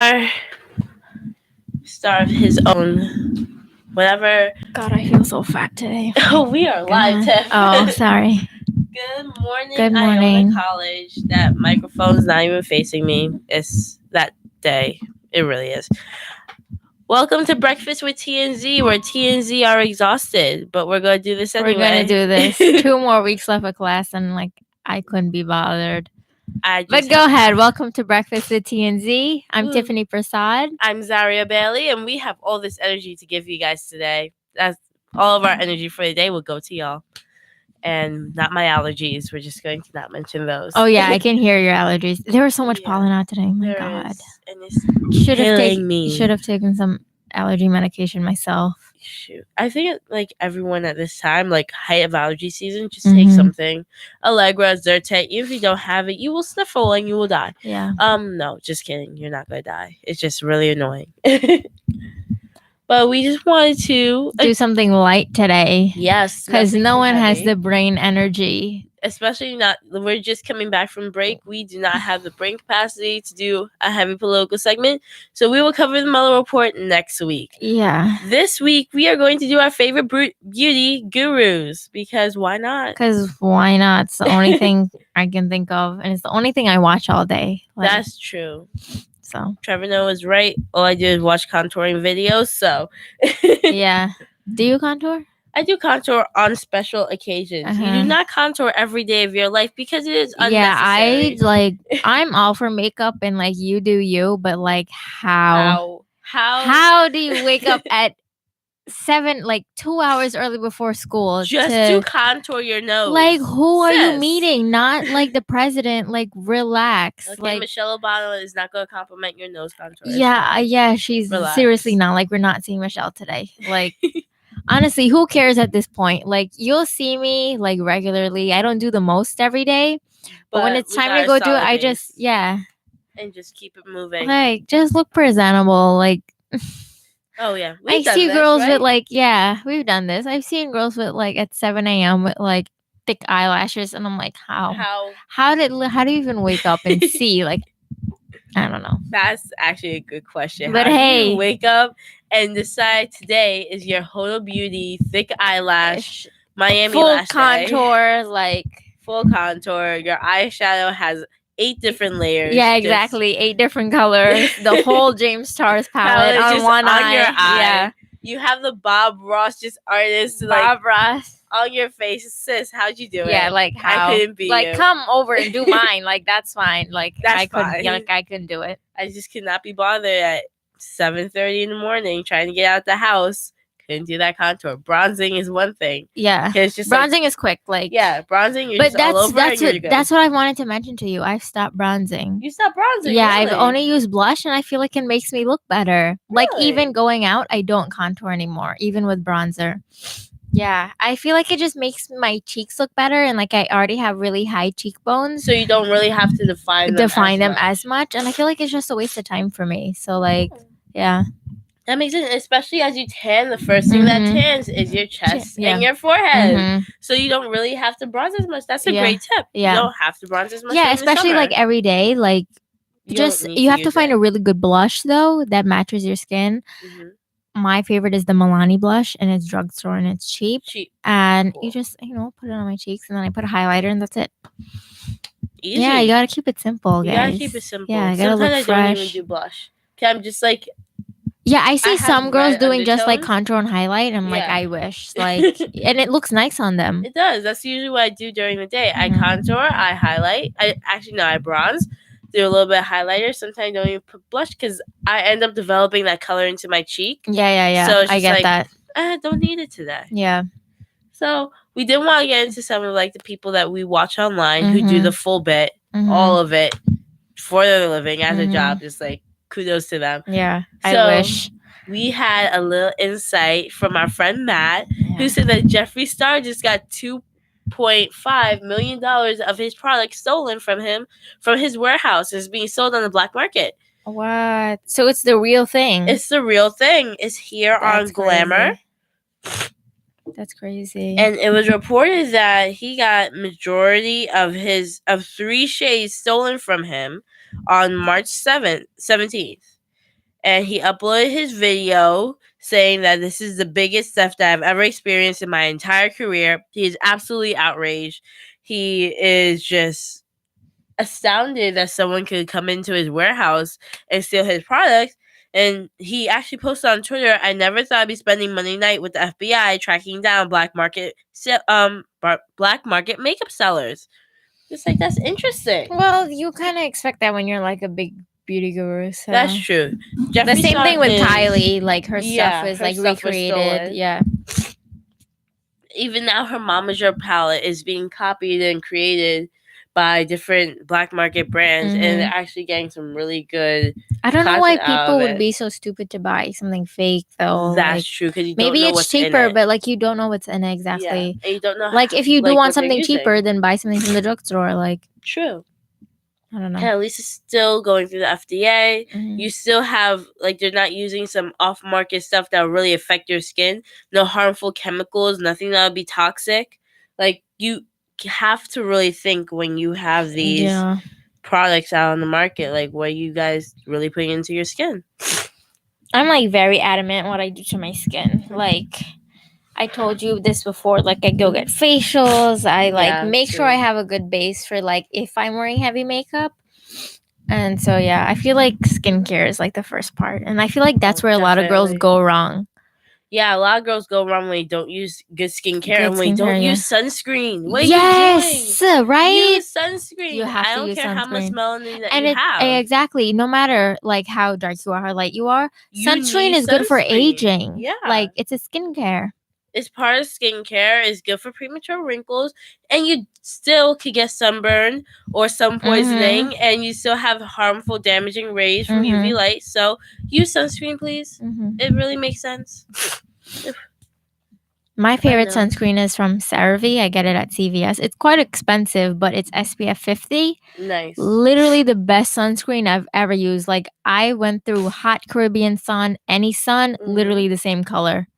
Our star of his own. Whatever. God, I feel so fat today. We are live, God. Tiff. Oh, sorry. Good morning, Good Iona morning. College. That microphone's not even facing me. It's that day. It really is. Welcome to Breakfast with TNZ, where TNZ are exhausted, but we're going to do this anyway. We're gonna do this. 2 more weeks left of class, and I couldn't be bothered. But go ahead. Welcome to Breakfast with TNZ. I'm Tiffany Prasad. I'm Zaria Bailey, and we have all this energy to give you guys today. That's all of our energy for the day will go to y'all. And not my allergies. We're just going to not mention those. Oh yeah, I can hear your allergies. There was so much pollen out today. Oh my God. And it's killing me. Should have taken some allergy medication myself. Shoot. I think everyone at this time, height of allergy season, just take something. Allegra, Zyrtec. Even if you don't have it, you will sniffle and you will die. Yeah. No, just kidding. You're not gonna die. It's just really annoying. But we just wanted to do something light today. Yes. Because no one has the brain energy. Especially we're just coming back from break. We do not have the brain capacity to do a heavy political segment. So we will cover the Mueller report next week. Yeah. This week, we are going to do our favorite beauty gurus. Because why not? Because why not? It's the only thing I can think of. And it's the only thing I watch all day. That's true. So Trevor Noah was right. All I do is watch contouring videos. So yeah. Do you contour? I do contour on special occasions. You do not contour every day of your life because it is unnecessary. Yeah, I'm all for makeup and you do you, but how do you wake up at 7, 2 hours early before school just to contour your nose? Who are you meeting? Not the president. Relax. Okay, Michelle Obama is not going to compliment your nose contour. Yeah, she's seriously not. We're not seeing Michelle today. Honestly, who cares at this point? You'll see me regularly. I don't do the most every day, but when it's time to go do it, I just and just keep it moving. Just look presentable. Oh yeah, I see girls with we've done this. I've seen girls with at 7 a.m. with thick eyelashes, and I'm how do you even wake up and see? I don't know. That's actually a good question. But how hey, do you wake up and decide today is your Huda Beauty thick eyelash Miami full lash contour, full contour. Your eyeshadow has 8 different layers. Yeah, exactly. 8 different colors. The whole James Charles palette on one eye. Your eye. Yeah. You have the Bob Ross artist Bob Ross on your face. Sis, how'd you do it? Yeah, how? I couldn't be you. Come over and do mine. That's fine. That's fine. I couldn't do it. I just could not be bothered at 7:30 in the morning trying to get out the house. Couldn't do that contour. Bronzing is one thing. Yeah, it's just bronzing is quick. Bronzing. You're just all over that's what I wanted to mention to you. I've stopped bronzing. You stopped bronzing? Yeah, really? I've only used blush, and I feel like it makes me look better. Really? Even going out, I don't contour anymore, even with bronzer. Yeah, I feel like it just makes my cheeks look better, and I already have really high cheekbones, so you don't really have to define them as much. And I feel like it's just a waste of time for me. So yeah. That makes sense, especially as you tan. The first thing that tans is your chest and your forehead. So you don't really have to bronze as much. That's a great tip. Yeah. You don't have to bronze as much. Yeah, especially every day. You have to find a really good blush though that matches your skin. My favorite is the Milani blush, and it's drugstore and it's cheap. And you just put it on my cheeks, and then I put a highlighter, and that's it. Easy. Yeah, you gotta keep it simple, guys. You gotta keep it simple. Yeah, I gotta look fresh. I don't even do blush. Okay, I'm just yeah, I see some girls doing just contour and highlight, and I wish and it looks nice on them. It does. That's usually what I do during the day. I contour, I highlight. I bronze, do a little bit of highlighter. Sometimes I don't even put blush because I end up developing that color into my cheek. Yeah. So I get that. I don't need it today. Yeah. So we did want to get into some of the people that we watch online who do the full bit, all of it for their living as a job. Just kudos to them. Yeah, I wish. We had a little insight from our friend Matt, who said that Jeffree Star just got $2.5 million of his product stolen from him from his warehouse. It's being sold on the black market. What? So it's the real thing. It's the real thing. It's here on Glamour. That's crazy. And it was reported that he got majority of 3 shades stolen from him on March 17th. and he uploaded his video saying that this is the biggest theft that I've ever experienced in my entire career. He is absolutely outraged. He is just astounded that someone could come into his warehouse and steal his products. And he actually posted on Twitter, "I never thought I'd be spending Monday night with the FBI tracking down black market makeup sellers." It's like, that's interesting. Well, you kind of expect that when you're like a big beauty guru. So. That's true. The same thing with Kylie. Like her stuff is like recreated. Yeah. Even now, her Momager palette is being copied and created by different black market brands, and they're actually getting some really good. I don't know why people would be so stupid to buy something fake though. That's true, because maybe it's cheaper, but like you don't know what's in it exactly. Yeah, and you don't know. Like if you do want something cheaper, then buy something from the drugstore. Like true. I don't know. And at least it's still going through the FDA. You still have, like, they're not using some off-market stuff that will really affect your skin. No harmful chemicals, nothing that would be toxic. Like, you have to really think when you have these products out on the market, like, what are you guys really putting into your skin? I'm, like, very adamant what I do to my skin. Like, I told you this before, like, I go get facials. I, like, make sure I have a good base for, like, if I'm wearing heavy makeup. And so, yeah, I feel like skincare is, like, the first part. And I feel like that's where a lot of girls go wrong. Yeah, a lot of girls go wrong when they don't use good skincare and when they don't use sunscreen. What are you doing? Right? Use sunscreen. You have to use sunscreen. I don't care how much melanin that you have. Exactly. No matter, like, how dark you are, how light you are, sunscreen is good for aging. Yeah. Like, it's a skincare. It's part of skincare. It's good for premature wrinkles, and you still could get sunburn or sun poisoning, and you still have harmful, damaging rays from UV light. So use sunscreen, please. It really makes sense. My favorite sunscreen is from CeraVe. I get it at CVS. It's quite expensive, but it's SPF 50. Nice. Literally the best sunscreen I've ever used. Like, I went through hot Caribbean sun, any sun, literally the same color.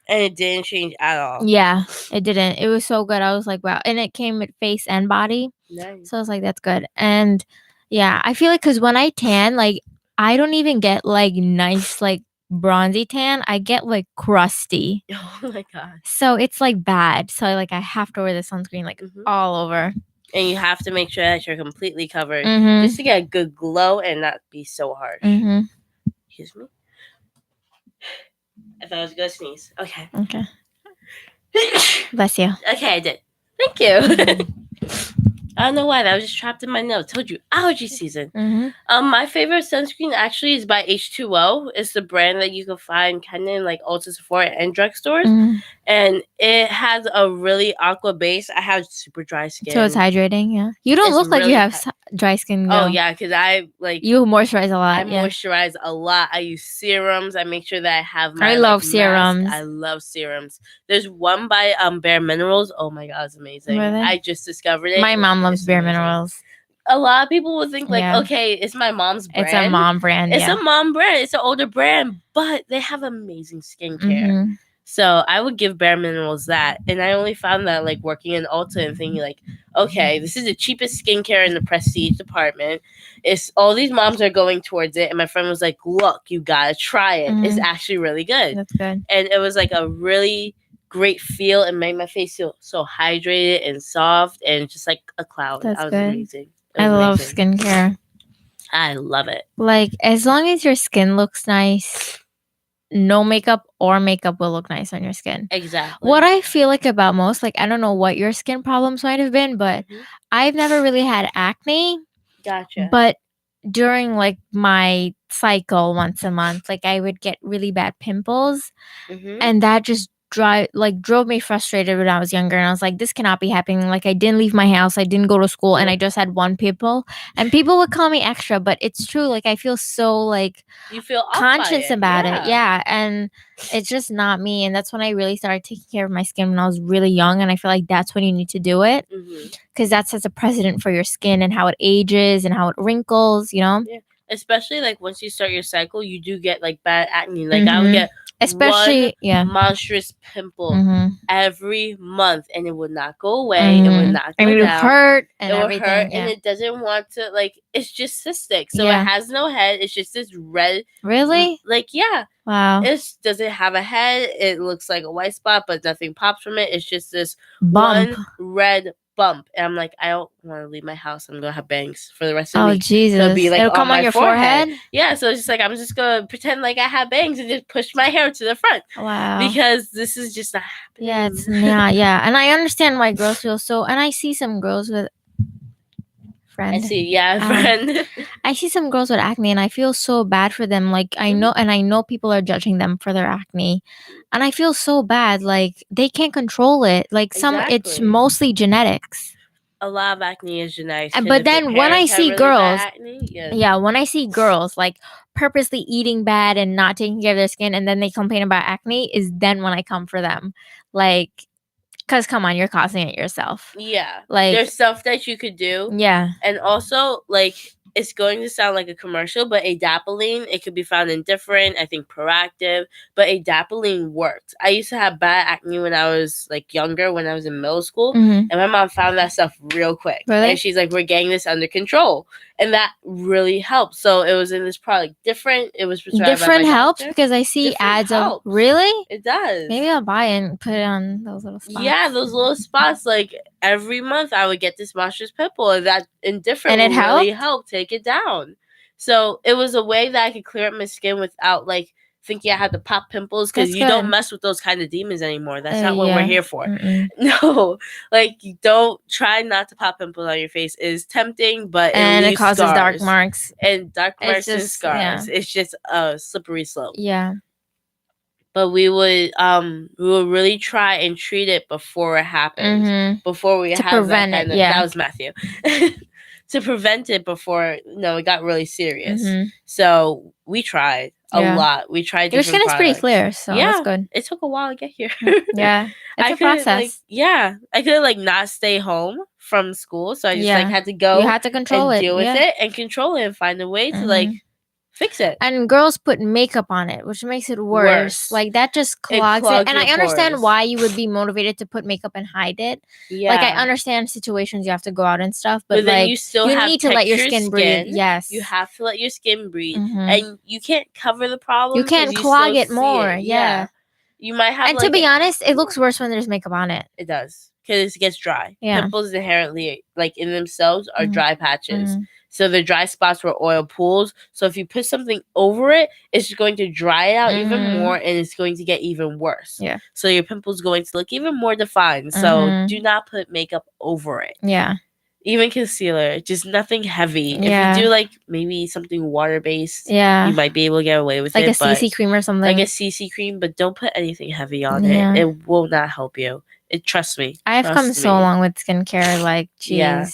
And it didn't change at all. Yeah, it didn't. It was so good. I was like, wow. And it came with face and body. Nice. So I was like, that's good. And yeah, I feel like because when I tan, like, I don't even get like nice, like, bronzy tan. I get like crusty. Oh my God. So it's like bad. So like I have to wear the sunscreen like all over. And you have to make sure that you're completely covered just to get a good glow and not be so harsh. Excuse me. I thought I was going to sneeze. Okay. Bless you. Okay, I did. Thank you. I don't know why. That was just trapped in my nose. Told you, allergy season. My favorite sunscreen actually is by H2O. It's the brand that you can find kind of in like Ulta, Sephora, and drugstores. And it has a really aqua base. I have super dry skin. So it's hydrating, yeah. You don't look like you have dry skin, though. Oh, yeah, because I like... You moisturize a lot, moisturize a lot. I use serums. I make sure that I have my... I love serums. Mask. I love serums. There's one by Bare Minerals. Oh, my God, it's amazing. Really? I just discovered it. My mom loves Bare Minerals. A lot of people would think, like, okay, it's my mom's brand. It's a mom brand, It's a mom brand. It's an older brand, but they have amazing skincare. So I would give Bare Minerals that. And I only found that, like, working in Ulta and thinking, like, okay, this is the cheapest skincare in the prestige department. It's all these moms are going towards it. And my friend was like, look, you got to try it. It's actually really good. That's good. And it was, like, a really great feel and made my face feel so hydrated and soft and just like a cloud. That's was good. Amazing. I love skincare. I love it. Like, as long as your skin looks nice, no makeup or makeup will look nice on your skin. Exactly. What I feel like about most, like, I don't know what your skin problems might have been, but I've never really had acne. Gotcha. But during like my cycle once a month, like I would get really bad pimples, and that just drove me frustrated when I was younger. And I was like, this cannot be happening. Like, I didn't leave my house, I didn't go to school, and I just had one pimple, and people would call me extra, but it's true. Like, I feel so like you feel conscious about it. Yeah. And it's just not me. And that's when I really started taking care of my skin when I was really young. And I feel like that's when you need to do it, because that sets a precedent for your skin and how it ages and how it wrinkles, you know? Yeah. Especially like once you start your cycle, you do get like bad acne. Like I would get especially monstrous pimple every month, and it would not go away. It would not go and it would hurt, and it would everything, hurt, and it doesn't want to, like, it's just cystic, so it has no head. It's just this red. Really? Like, yeah. Wow. It doesn't have a head. It looks like a white spot, but nothing pops from it. It's just this bump. one red bump, and I'm like, I don't want to leave my house. I'm gonna have bangs for the rest of the week. Jesus! It'll be like it'll come on your forehead. Yeah, so it's just like I'm just gonna pretend like I have bangs and just push my hair to the front. Wow! Because this is just not happening. Yeah, and I understand why girls feel so. And I see some girls with. I see, friend. I see some girls with acne, and I feel so bad for them. Like, I know people are judging them for their acne, and I feel so bad. Like, they can't control it. Like, it's mostly genetics. A lot of acne is genetics. But then when I see girls, when I see girls like purposely eating bad and not taking care of their skin, and then they complain about acne, is then when I come for them. Like, because come on, you're causing it yourself. Yeah. Like, there's stuff that you could do. Yeah. And also, like, it's going to sound like a commercial, but adapalene, it could be found in different, I think, Proactive, but adapalene worked. I used to have bad acne when I was, like, younger, when I was in middle school, and my mom found that stuff real quick. Really? And she's like, we're getting this under control. And that really helped. So it was in this product. It was prescribed different by my helps doctor. Because I see ads of really. It does. Maybe I'll buy it and put it on those little spots. Yeah, those little spots. Like every month, I would get this monstrous pimple, and that indifferent and it really helped take it down. So it was a way that I could clear up my skin without like thinking I had to pop pimples, because you don't mess with those kind of demons anymore. That's not what we're here for. No, like, you don't try not to pop pimples on your face. It is tempting, but it causes scars. dark marks And and scars. It's just a slippery slope. Yeah. But we would really try and treat it before it happens. Before we have prevent it. That was Matthew. To prevent it before it got really serious. So we tried a lot. We tried. Your skin is pretty clear, so that's good. It took a while to get here. Yeah, it's a process. I could not stay home from school, so I just had to go. You had to control it, deal with it, and control it, and find a way to fix it. And girls put makeup on it, which makes it worse. Like, that just clogs it. And I understand why you would be motivated to put makeup and hide it. Yeah. Like, I understand situations you have to go out and stuff, but then like, you still need to let your skin breathe. Yes. You have to let your skin breathe. And you can't cover the problem. You can't clog it more. Yeah. You might have. And to be honest, it looks worse when there's makeup on it. It does. Because it gets dry. Yeah. Pimples inherently, like, in themselves are dry patches. So they're dry spots where oil pools. So if you put something over it, it's going to dry it out even more, and it's going to get even worse. Yeah. So your pimple's going to look even more defined. So do not put makeup over it. Yeah. Even concealer, just nothing heavy. Yeah. If you do like maybe something water based, you might be able to get away with like it. Like a CC cream or something. Like a CC cream, but don't put anything heavy on it. It will not help you. Trust me. I have come so long with skincare. Like, geez. Yeah.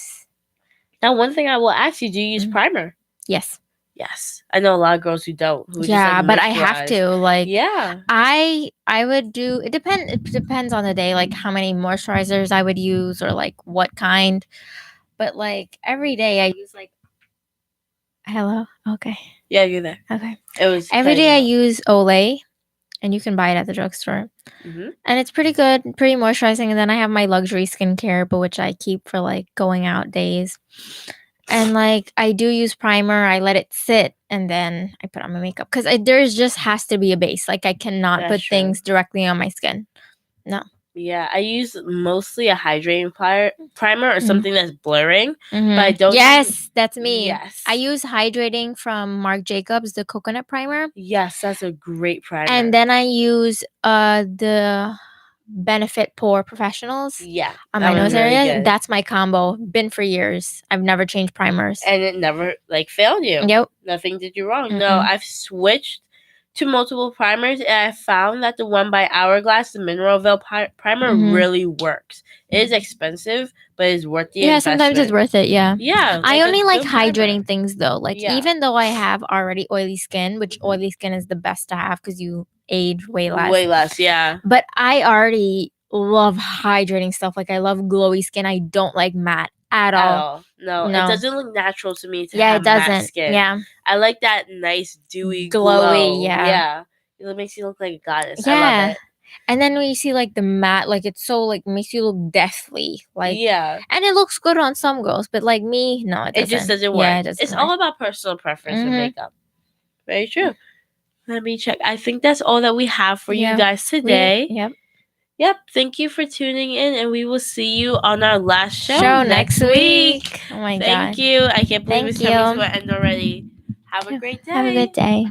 Now, one thing I will ask you: do you use primer? Yes. Yes, I know a lot of girls who don't. Who but I have to. Like, yeah, I would do. It depends on the day. Like, how many moisturizers I would use, or like what kind. But like every day, I use like. Hello. Okay. Yeah, you're there. Okay. It was every day. I use Olay, and you can buy it at the drugstore. And it's pretty good, pretty moisturizing. And then I have my luxury skincare, but which I keep for like going out days. And like, I do use primer. I let it sit, and then I put on my makeup, because there's just has to be a base. Like, I cannot put things directly on my skin. No. Yeah, I use mostly a hydrating primer or something that's blurring, but I don't. Yes, that's me. Yes, I use hydrating from Marc Jacobs, the coconut primer. Yes, that's a great primer. And then I use the Benefit Pore Professionals. Yeah, on my nose area. Good. That's my combo. Been for years. I've never changed primers, and it never failed you. Yep, nothing did you wrong. No, I've switched to multiple primers, and I found that the one by Hourglass, the Mineral Veil primer, really works. It is expensive, but it's worth the investment. Sometimes it's worth it. Yeah. Like I only like hydrating things though. Like, even though I have already oily skin, which oily skin is the best to have because you age way less. Way less, yeah. But I already love hydrating stuff. Like, I love glowy skin. I don't like matte at all. No, it doesn't look natural to me to have it doesn't. matte skin. Yeah. I like that nice dewy glowy glow. Yeah. It makes you look like a goddess. Yeah. I love it. And then when you see like the matte, like it's so like makes you look deathly, like yeah. And it looks good on some girls, but like me, no, it doesn't. It just doesn't work. Yeah, it doesn't it's work. all about personal preference with makeup. Very true. Let me check. I think that's all that we have for you guys today. Yep. Thank you for tuning in, and we will see you on our last show next week. Oh my God. Thank you. I can't believe it's coming to an end already. Have a great day. Have a good day.